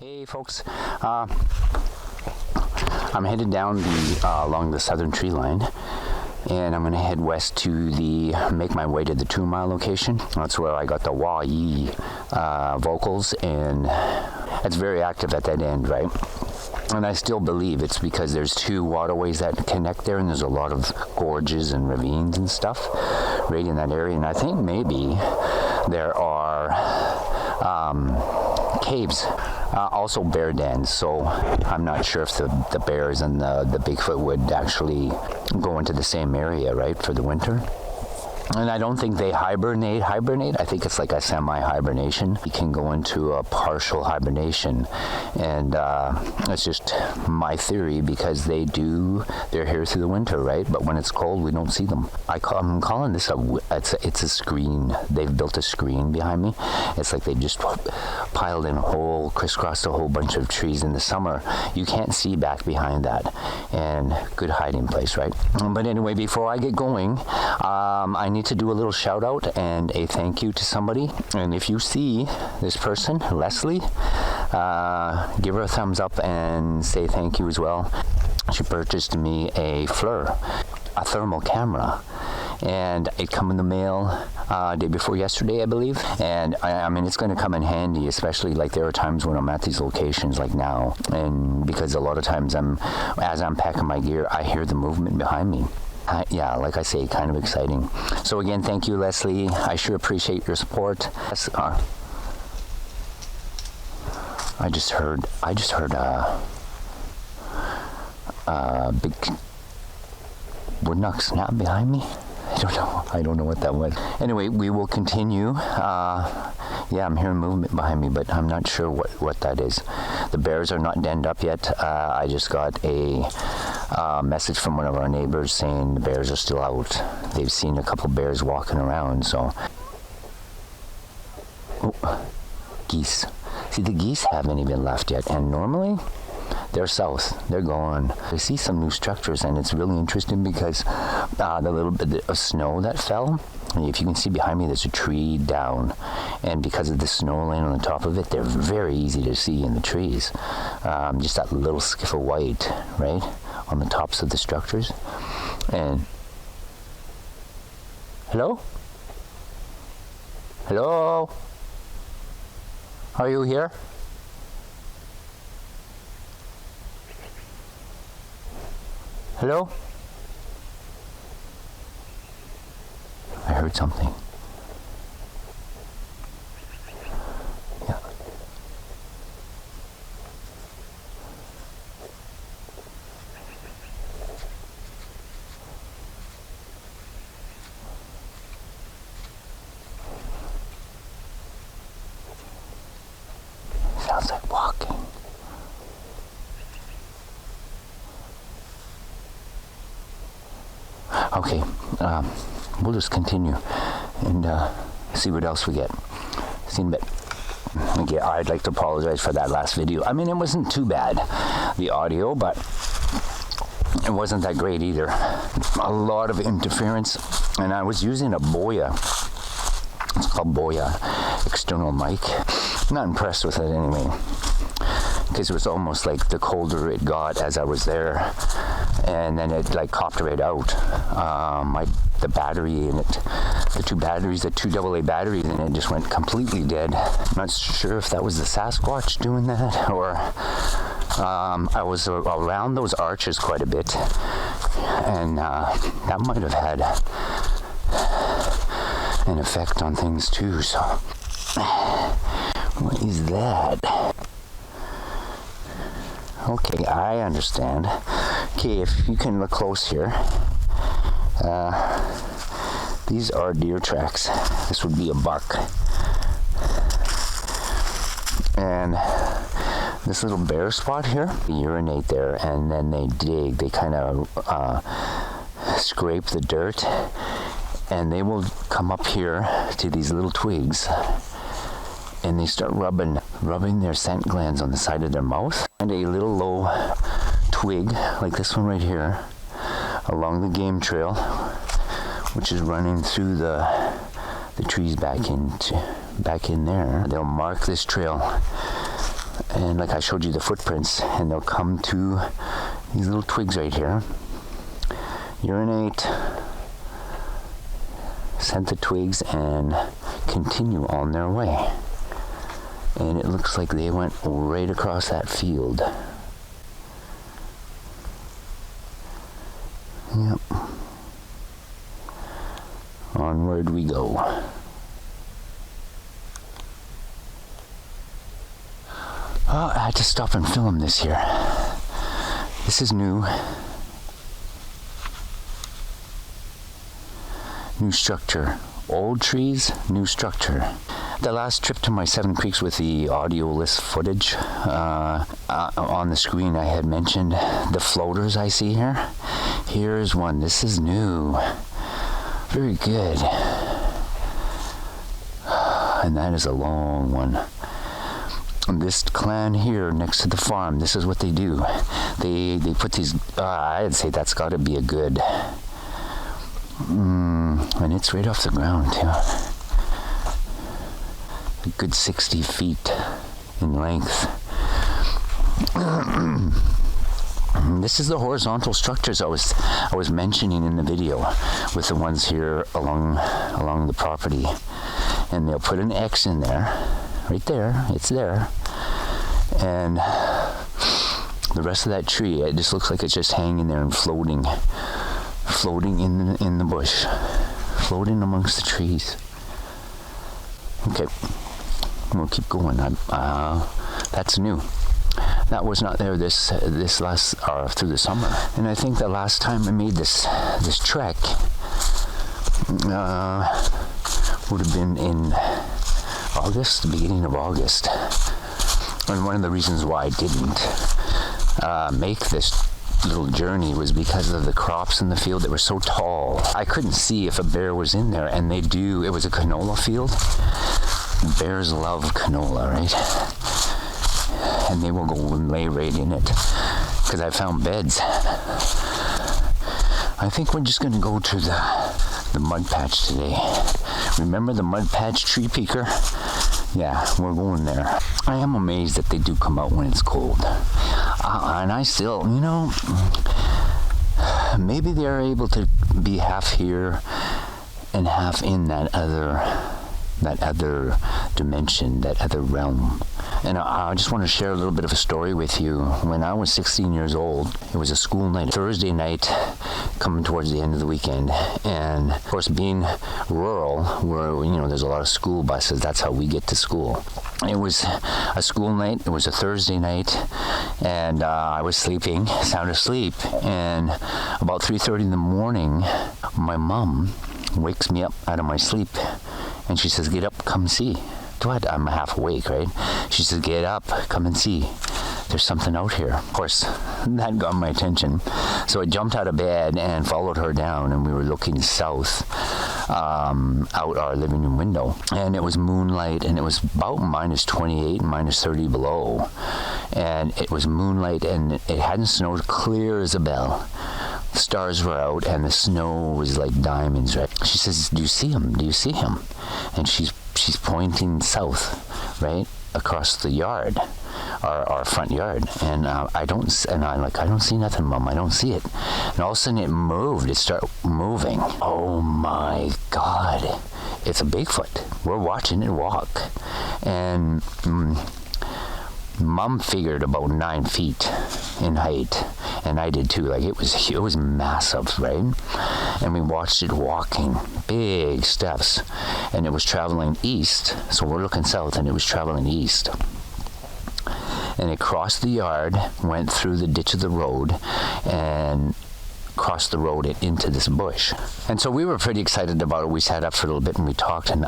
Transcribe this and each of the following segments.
Hey folks, I'm headed down along the southern tree line, and I'm going to head west to make my way to the 2 Mile location. That's where I got the wah-yee vocals, and it's very active at that end, right? And I still believe it's because there's 2 waterways that connect there, and there's a lot of gorges and ravines and stuff right in that area. And I think maybe there are caves, also bear dens. So I'm not sure if the bears and the Bigfoot would actually go into the same area, right, for the winter. And I don't think they hibernate. I think it's like a semi-hibernation. You can go into a partial hibernation. And it's just my theory, because they're here through the winter, right? But when it's cold, we don't see them. I'm calling this it's a screen. They've built a screen behind me. It's like they just piled in crisscrossed a whole bunch of trees. In the summer, you can't see back behind that. And good hiding place, right? But anyway, before I get going, I need to do a little shout out and a thank you to somebody. And if you see this person, Leslie, give her a thumbs up and say thank you as well. She purchased me a FLIR, a thermal camera, and it come in the mail day before yesterday, I believe. And I mean, it's going to come in handy, especially like there are times when I'm at these locations like now, and because a lot of times as I'm packing my gear, I hear the movement behind me. Yeah, like I say, kind of exciting. So again, thank you, Leslie. I sure appreciate your support. I just heard a big woodknock snap behind me. I don't know what that was. Anyway, we will continue. Yeah, I'm hearing movement behind me, but I'm not sure what that is. The bears are not denned up yet. I just got a message from one of our neighbors saying the bears are still out. They've seen a couple bears walking around, so. Oh, geese. See, the geese haven't even left yet, and normally they're south. They're gone. I see some new structures, and it's really interesting because the little bit of snow that fell, if you can see behind me, there's a tree down, and because of the snow laying on the top of it, they're very easy to see in the trees. Just that little skiff of white, right, on the tops of the structures. And hello? Hello? Are you here? Hello? I heard something. Yeah. Sounds like walking. Okay, we'll just continue and see what else we get. See in a bit. Again, I'd like to apologize for that last video. I mean, it wasn't too bad, the audio, but it wasn't that great either. A lot of interference, and I was using a Boya. It's called Boya external mic. Not impressed with it anyway, because it was almost like the colder it got as I was there, and then it like copped right out. The battery in it, the 2 batteries, the 2 AA batteries in it just went completely dead. I'm not sure if that was the Sasquatch doing that, or I was around those arches quite a bit, and that might have had an effect on things too. So what is that? Okay, I understand. Okay, if you can look close here, these are deer tracks. This would be a buck. And this little bare spot here, they urinate there, and then they dig. They kind of scrape the dirt, and they will come up here to these little twigs, and they start rubbing their scent glands on the side of their mouth. And a little low twig, like this one right here, along the game trail, which is running through the trees back in there. They'll mark this trail And like I showed you the footprints, and they'll come to these little twigs right here, urinate, scent the twigs, and continue on their way. And it looks like they went right across that field. Yep. Onward we go. Oh, I had to stop and film this here. This is new. New structure. Old trees, new structure. The last trip to my 7 Creeks with the audio list footage, on the screen I had mentioned the floaters I see here. Here's one. This is new. Very good. And that is a long one. This clan here next to the farm, this is what they do. They put these, I'd say that's got to be a good, and it's right off the ground too. A good 60 feet in length. This is the horizontal structures I was mentioning in the video, with the ones here along the property. And they'll put an X in there, right there, it's there. And the rest of that tree, it just looks like it's just hanging there and floating in the bush, floating amongst the trees. Okay, we'll keep going. That's new. That was not there this last through the summer. And I think the last time I made this trek would have been in August, the beginning of August. And one of the reasons why I didn't make this little journey was because of the crops in the field that were so tall. I couldn't see if a bear was in there, and they do. It was a canola field. Bears love canola, right? And they will go and lay right in it, because I found beds. I think we're just going to go to the mud-patch today. Remember the mud-patch tree peaker? Yeah, we're going there. I am amazed that they do come out when it's cold. And I still, maybe they're able to be half here and half in that other dimension, that other realm. And I just want to share a little bit of a story with you. When I was 16 years old, it was a school night, Thursday night, coming towards the end of the weekend. And of course, being rural, where there's a lot of school buses, that's how we get to school. It was a school night. It was a Thursday night, and I was sleeping, sound asleep. And about 3:30 in the morning, my mom wakes me up out of my sleep, and she says, "Get up, come see." What? I'm half awake, right? She says, "Get up, come and see. There's something out here." Of course, that got my attention. So I jumped out of bed and followed her down, and we were looking south out our living room window. And it was moonlight, and it was about -28, -30 below. And it was moonlight, and it hadn't snowed, clear as a bell. The stars were out, and the snow was like diamonds, right? She says, "Do you see him? Do you see him?" And she's pointing south, right across the yard, our front yard. And I don't see nothing, Mom. I don't see it. And all of a sudden it moved. It started moving. Oh my God! It's a Bigfoot. We're watching it walk, and Mom figured about 9 feet in height, and I did too. Like it was massive, right? And we watched it walking, big steps, and it was traveling east. So we're looking south, and it was traveling east. And it crossed the yard, went through the ditch of the road, and crossed the road and into this bush. And so we were pretty excited about it. We sat up for a little bit and we talked, and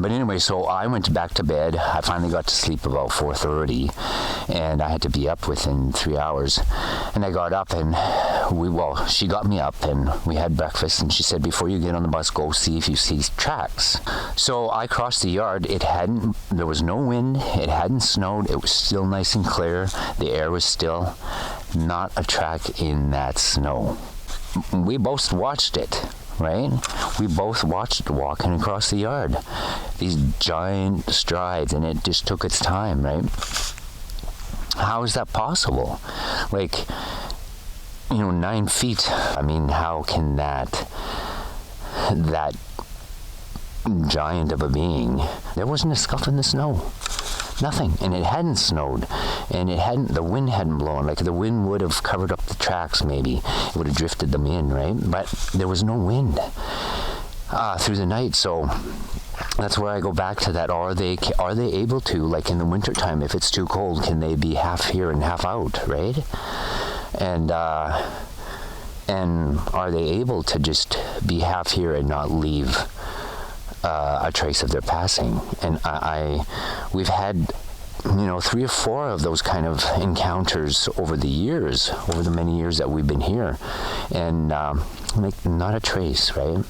but anyway, so I went back to bed. I finally got to sleep about 4:30, and I had to be up within 3 hours. And I got up, and she got me up, and we had breakfast, and she said, "Before you get on the bus, go see if you see tracks." So I crossed the yard. There was no wind. It hadn't snowed. It was still nice and clear. The air was still. Not a track in that snow. We both watched it, right? We both watched it walking across the yard. These giant strides, and it just took its time, right? How is that possible? Like, 9 feet. I mean, how can that giant of a being? There wasn't a scuff in the snow. Nothing. And it hadn't snowed. And the wind hadn't blown. Like, the wind would have covered up the tracks, maybe. It would have drifted them in, right? But there was no wind through the night. So that's where I go back to that. Are they able to, like in the wintertime, if it's too cold, can they be half here and half out, right? And are they able to just be half here and not leave a trace of their passing? And we've had 3 or 4 of those kind of encounters over the many years that we've been here, and like, not a trace, right?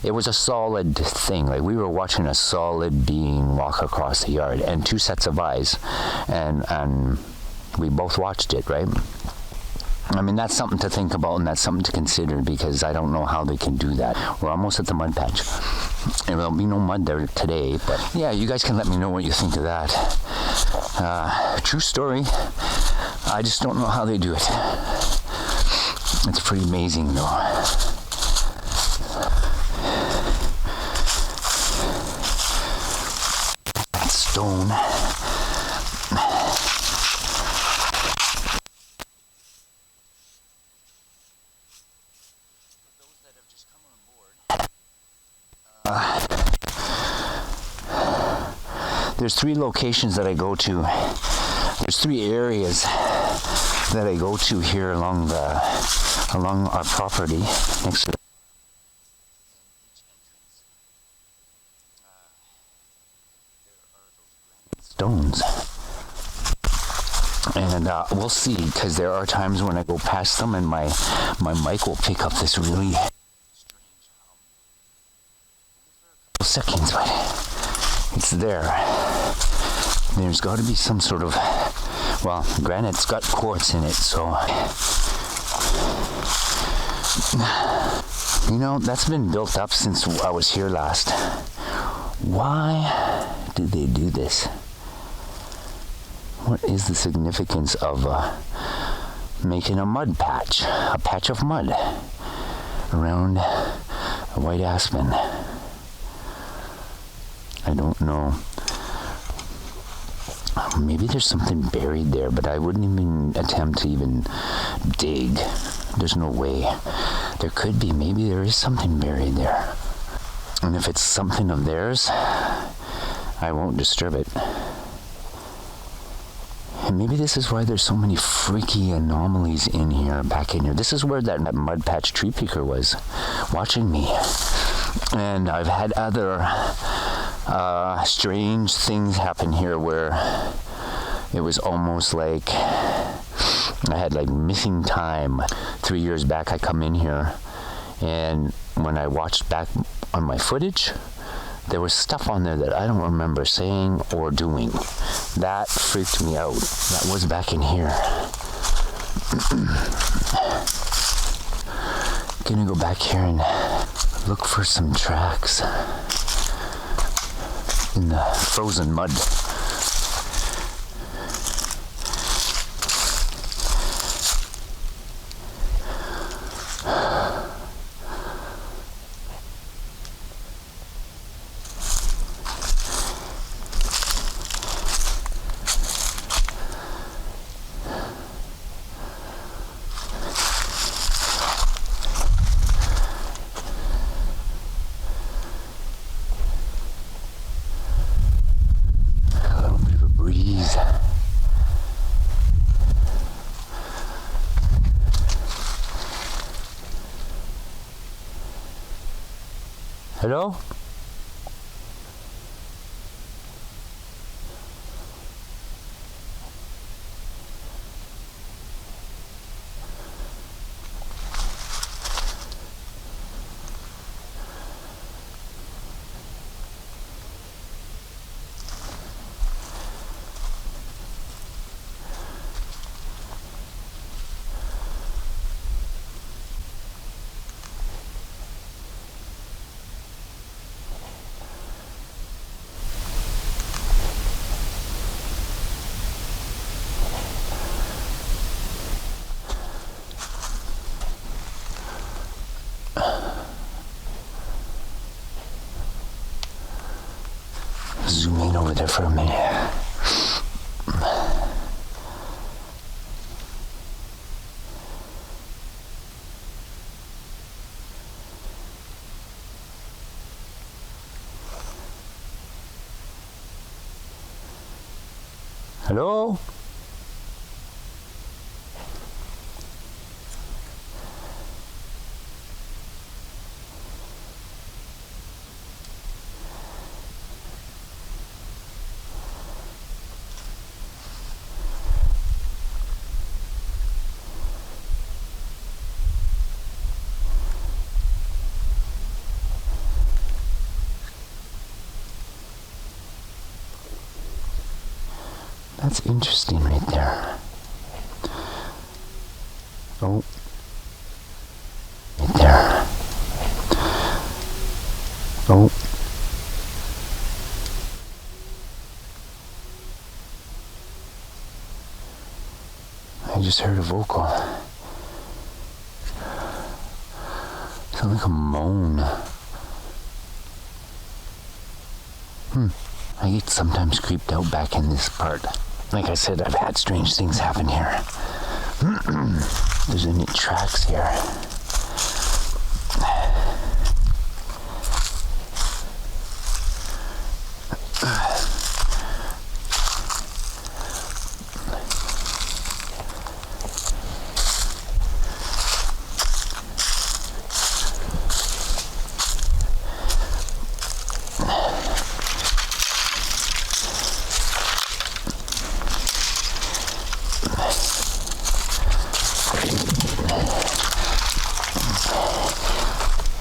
It was a solid thing. Like, we were watching a solid being walk across the yard, and 2 sets of eyes, and we both watched it, right? I mean, that's something to think about, and that's something to consider, because I don't know how they can do that. We're almost at the mud patch. And there'll be no mud there today, but yeah, you guys can let me know what you think of that. True story. I just don't know how they do it. It's pretty amazing, though. That stone. There's 3 locations that I go to. There's 3 areas that I go to here along our property next to stones. And we'll see, because there are times when I go past them and my mic will pick up this really seconds, but it's there. There's got to be some sort of, well, granite's got quartz in it, so that's been built up since I was here last. Why did they do this? What is the significance of making a mud patch, a patch of mud around a white aspen? I don't know. Maybe there's something buried there, but I wouldn't even attempt to even dig. There's no way. There could be. Maybe there is something buried there. And if it's something of theirs, I won't disturb it. And maybe this is why there's so many freaky anomalies back in here. This is where that mud patch tree picker was, watching me. And I've had other strange things happen here where it was almost like I had like missing time. 3 years back, I come in here, and when I watched back on my footage, there was stuff on there that I don't remember saying or doing. That freaked me out. That was back in here. Gonna go back here and look for some tracks in the frozen mud. Hello? there for a minute. Hello? That's interesting right there. Oh. Right there. Oh. I just heard a vocal. Sounds like a moan. I get sometimes creeped out back in this part. Like I said, I've had strange things happen here. There's any tracks here.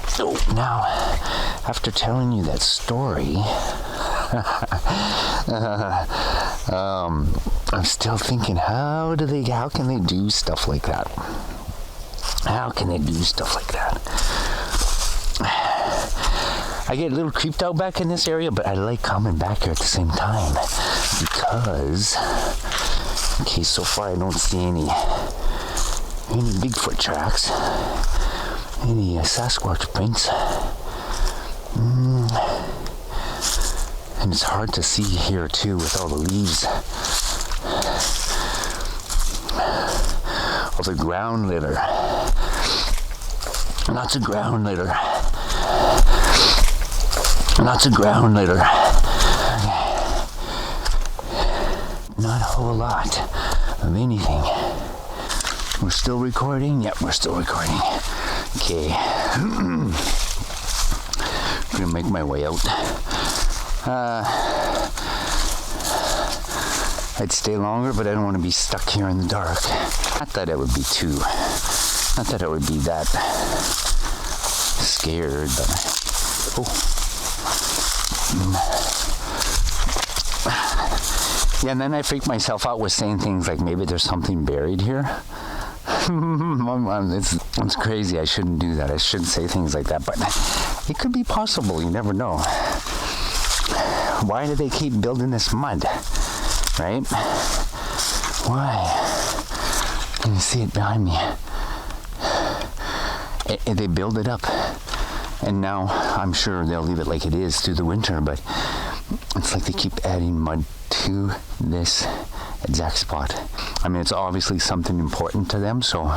So now, after telling you that story, I'm still thinking, how can they do stuff like that? How can they do stuff like that? I get a little creeped out back in this area, but I like coming back here at the same time because, okay, so far I don't see any Bigfoot tracks, any Sasquatch prints, and it's hard to see here too with all the leaves, all the ground litter, lots of ground litter. Lots of ground litter. Not a whole lot of anything. We're still recording? Yep, we're still recording. Okay. I'm gonna make my way out. I'd stay longer, but I don't want to be stuck here in the dark. Not that I would be that scared, but yeah, and then I freak myself out with saying things like maybe there's something buried here. It's crazy. I shouldn't do that. I shouldn't say things like that, but it could be possible. You never know. Why do they keep building this mud? Right? Why? Can you see it behind me? They build it up. And now I'm sure they'll leave it like it is through the winter, but it's like they keep adding mud to this exact spot. I mean, it's obviously something important to them, so,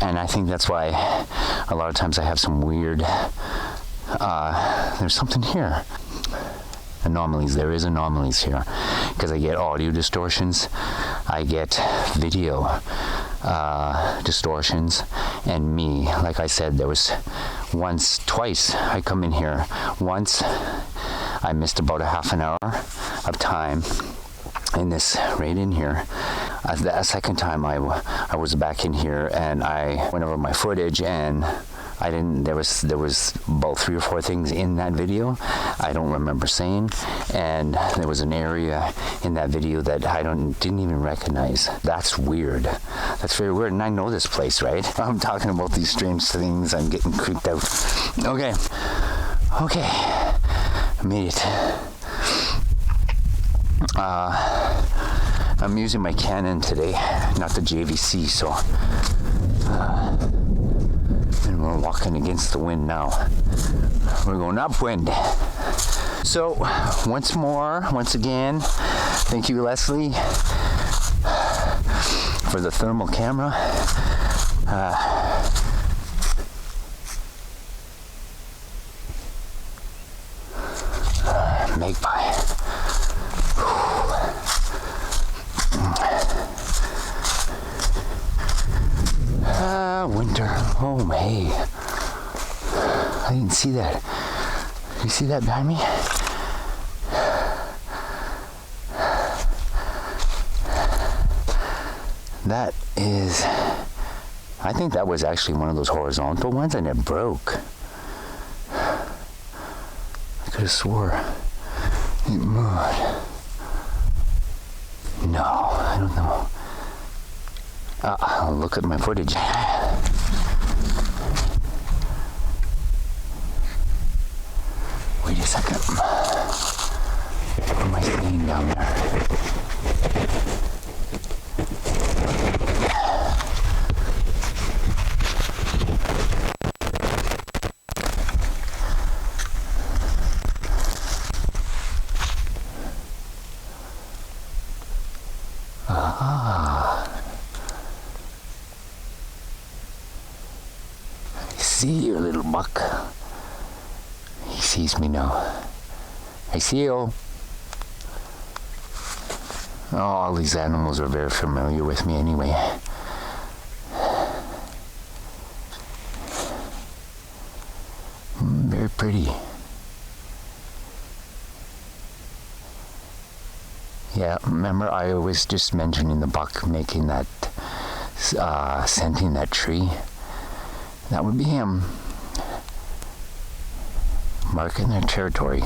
and I think that's why a lot of times I have some weird, there's something here. Anomalies, there is anomalies here, because I get audio distortions, I get video distortions, and me, like I said, there was twice I come in here. Once I missed about a half an hour of time in this, right in here. The second time I was back in here and I went over my footage and I didn't, there was about 3 or 4 things in that video I don't remember saying, and there was an area in that video that I didn't even recognize. That's weird. That's very weird, and I know this place, right? I'm talking about these strange things. I'm getting creeped out. Okay, I made it. I'm using my Canon today, not the JVC, so and we're walking against the wind now. We're going upwind. So, once again, thank you, Leslie, for the thermal camera. Magpie. Winter. Oh, hey. I didn't see that. You see that behind me? That is, I think that was actually one of those horizontal ones and it broke. I could have swore it moved. No, I don't know. I'll look at my footage. Wait a second. What am I seeing down there? See you, little buck. He sees me now. I see you. Oh, all these animals are very familiar with me anyway. Very pretty. Yeah, remember I was just mentioning the buck making that, scenting that tree? That would be him. Marking their territory.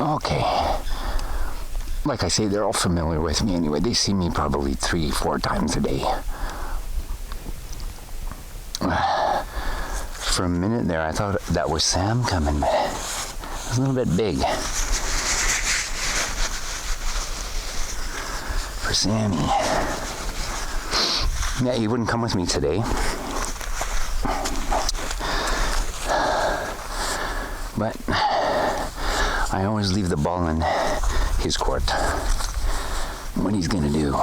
Okay. Like I say, they're all familiar with me anyway. They see me probably 3-4 times a day. For a minute there, I thought that was Sam coming, but it was a little bit big for Sammy. Yeah, he wouldn't come with me today. But I always leave the ball in his court. What he's gonna do.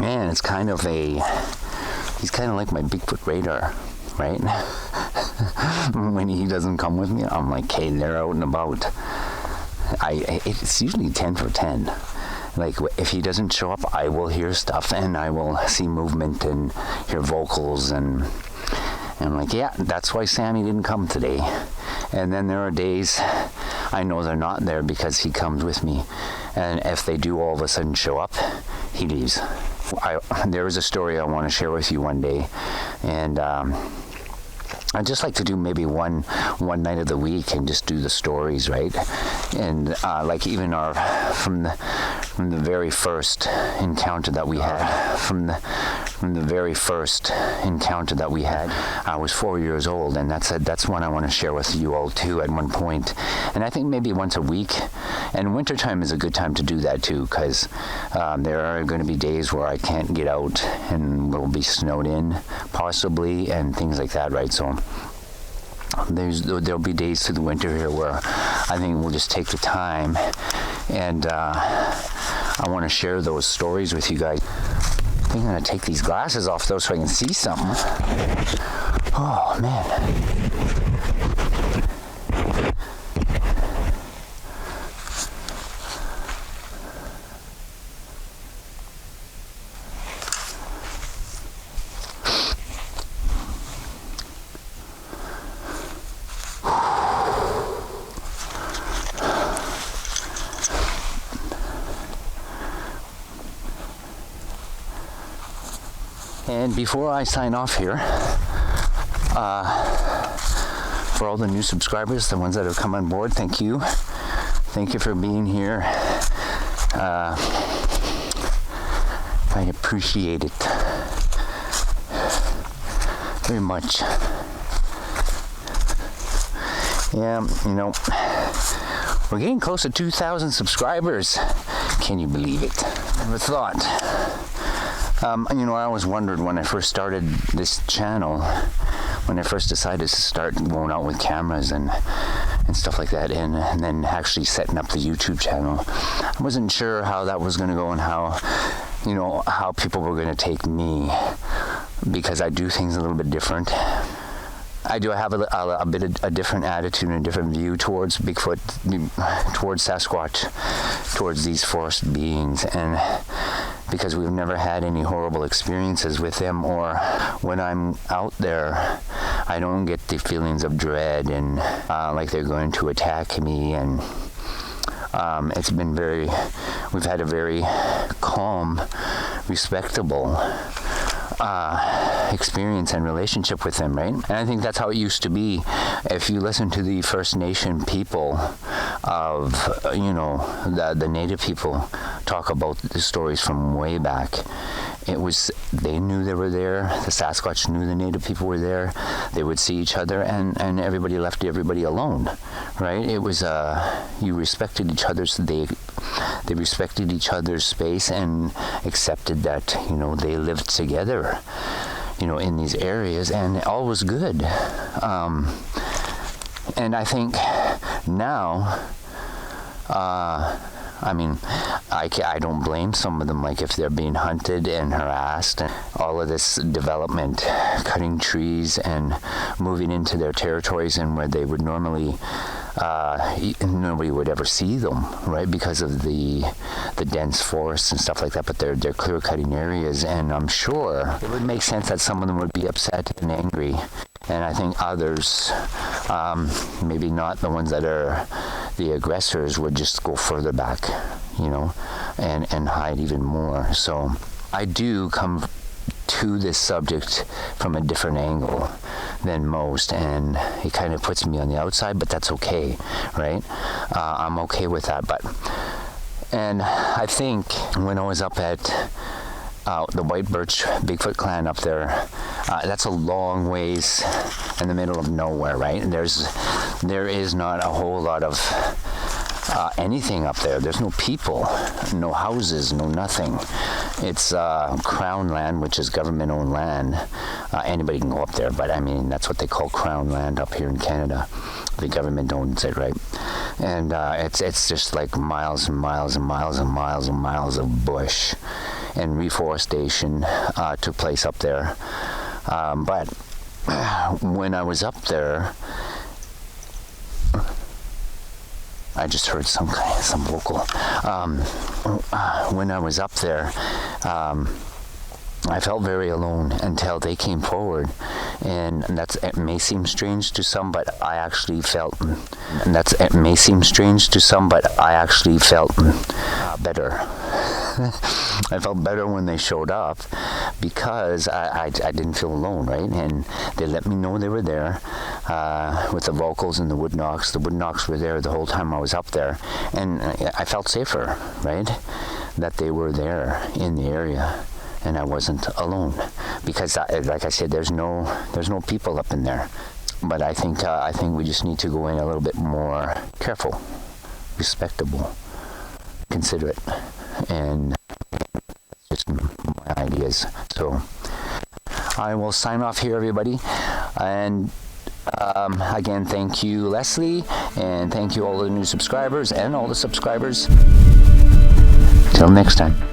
And it's kind of he's kind of like my Bigfoot radar, right? When he doesn't come with me, I'm like, hey, they're out and about. It's usually 10 for 10. Like, if he doesn't show up, I will hear stuff and I will see movement and hear vocals, and I'm like, yeah, that's why Sammy didn't come today. And then there are days I know they're not there because he comes with me. And if they do all of a sudden show up, he leaves. There is a story I want to share with you one day, and I'd just like to do maybe one night of the week and just do the stories, right? And like even from the very first encounter that we had, from the very first encounter that we had, I was 4 years old, and that's one I want to share with you all too at one point. And I think maybe once a week. And wintertime is a good time to do that too, because there are going to be days where I can't get out and we'll be snowed in possibly and things like that, right? So there'll be days through the winter here where I think we'll just take the time, and I want to share those stories with you guys. I think I'm going to take these glasses off though so I can see something. Oh man. And before I sign off here, for all the new subscribers, the ones that have come on board, thank you. Thank you for being here. I appreciate it very much. Yeah, you know, we're getting close to 2,000 subscribers. Can you believe it? Never thought. You know, I always wondered when I first started this channel, when I first decided to start going out with cameras and stuff like that, and then actually setting up the YouTube channel, I wasn't sure how that was going to go and how, you know, how people were going to take me, because I do things a little bit different. I do have a bit of a different attitude and a different view towards Bigfoot, towards Sasquatch, towards these forest beings, and because we've never had any horrible experiences with them, or when I'm out there, I don't get the feelings of dread and like they're going to attack me. And it's been we've had a very calm, respectable experience and relationship with them, right? And I think that's how it used to be. If you listen to the First Nation people of, you know, the native people talk about the stories from way back, it was, they knew they were there, the Sasquatch knew the native people were there, they would see each other, and everybody left everybody alone, right? It was, you respected each other's, they respected each other's space and accepted that, you know, they lived together, you know, in these areas, and all was good. And I think now, I mean, I don't blame some of them, like if they're being hunted and harassed and all of this development, cutting trees and moving into their territories and where they would normally, nobody would ever see them, right, because of the dense forests and stuff like that, but they're clear cutting areas, and I'm sure it would make sense that some of them would be upset and angry, and I think others, maybe not the ones that are the aggressors, would just go further back, you know, and hide even more. So I do come to this subject from a different angle than most, and it kind of puts me on the outside, but that's okay, right? I'm okay with that. And I think when I was up at the White Birch Bigfoot clan up there, that's a long ways in the middle of nowhere, right? And there is not a whole lot of anything up there. There's no people, no houses, no nothing. It's Crown land, which is government-owned land. Anybody can go up there, but I mean, that's what they call Crown land up here in Canada. The government owns it, right? And it's just like miles and miles and miles and miles and miles of bush, and reforestation took place up there. But when I was up there, I just heard some vocal. When I was up there, I felt very alone until they came forward, and it may seem strange to some, but I actually felt. It may seem strange to some, but I actually felt better. I felt better when they showed up, because I didn't feel alone, right? And they let me know they were there with the vocals and the wood knocks. The wood knocks were there the whole time I was up there, and I felt safer, right? That they were there in the area, and I wasn't alone, because like I said, there's no people up in there. But I think we just need to go in a little bit more careful, respectable, considerate, and just my ideas. So I will sign off here, everybody, and again, thank you, Leslie, and thank you all the new subscribers and all the subscribers. Till next time.